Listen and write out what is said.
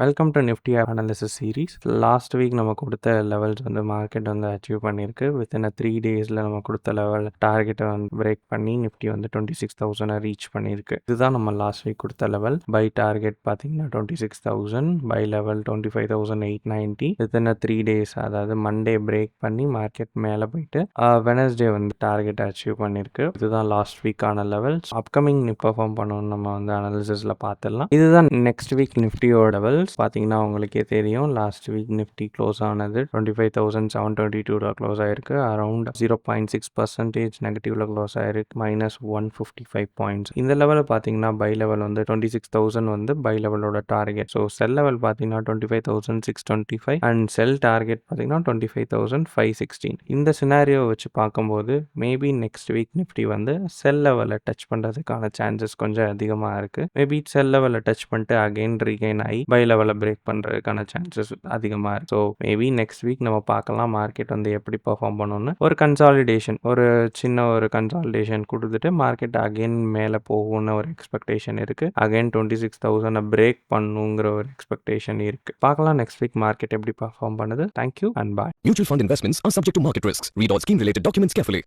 Welcome to Nifty analysis series. Last week நம்ம கொடுத்த levels வந்து மார்க்கெட் வந்து அச்சீவ் பண்ணியிருக்கு. வித்தின் 3 டேஸில் நம்ம கொடுத்த லெவல் டார்கெட்டை வந்து பிரேக் பண்ணி நிஃப்டி வந்து 26,000 ரீச் பண்ணியிருக்கு. இதுதான் நம்ம லாஸ்ட் வீக் கொடுத்த லெவல். பை டார்கெட் பார்த்தீங்கன்னா 26,000, பை லெவல் 25,890. வித்தின் 3 டேஸ், அதாவது மண்டே பிரேக் பண்ணி மார்க்கெட் மேலே போயிட்டு வெனஸ்டே வந்து டார்கெட் அச்சீவ் பண்ணியிருக்கு. இதுதான் லாஸ்ட் வீக்கான லெவல்ஸ். அப்கமிங் பெர்ஃபார்ம் பண்ணணும்னு நம்ம வந்து அனாலிசிஸில் பார்த்துடலாம். இதுதான் நெக்ஸ்ட் வீக் நிஃப்டியோட லெவல். பார்த்தீங்கன்னா உங்களுக்கே தெரியும், லாஸ்ட் வீக் நிஃப்டி க்ளோஸ் ஆனது 25,722 க்ளோஸ் ஆயிருக்கு. அரௌண்ட் 0.6% நெகட்டிவ்ல க்ளோஸ் ஆயிருக்கு. -155 பாயிண்ட்ஸ். இந்த லெவலில் பார்த்தீங்கன்னா பை லெவல் வந்து 26,000 வந்து பை லெவலோட டார்கெட். ஸோ செல் லெவல் பார்த்தீங்கன்னா 25,625 அண்ட் செல் டார்கெட் பார்த்தீங்கன்னா 25,516. இந்த சினாரியோ வச்சு பார்க்கும்போது மேபி நெக்ஸ்ட் வீக் நிஃப்டி வந்து செல் லெவலை டச் பண்ணுறதுக்கான சான்சஸ் கொஞ்சம் அதிகமாக இருக்குது. மேபி செல் லெவலை டச் பண்ணிட்டு அகைன் ரீகெயின் ஆகி பை லெவலை பிரேக் பண்ணுறதுக்கான சான்சஸ் அதிகமாக இருக்குது. ஸோ மேபி நெக்ஸ்ட் வீக் நம்ம பார்க்கலாம் மார்க்கெட் வந்து எப்படி பெர்ஃபார்ம் பண்ணணும்னு. ஒரு கன்சாலிடேஷன், ஒரு சின்ன ஒரு கன்சாலிடேஷன் கொடுத்துட்டு மார்க்கெட் அகைன் மேலே போகும்னு ஒரு எக்ஸ்பெக்டேஷன் இருக்குது. அகைன் 26,000 பிரேக் பண்ணுங்கிற ஒரு எக்ஸ்பெக்டேஷன் இருக்குது. பார்க்கலாம் நெக்ஸ்ட் வீக் மார்க்கெட் எப்படி பெர்ஃபார்ம் பண்ணுது. Thank you and bye. Mutual fund investments are subject to market risks. Read all scheme related documents carefully.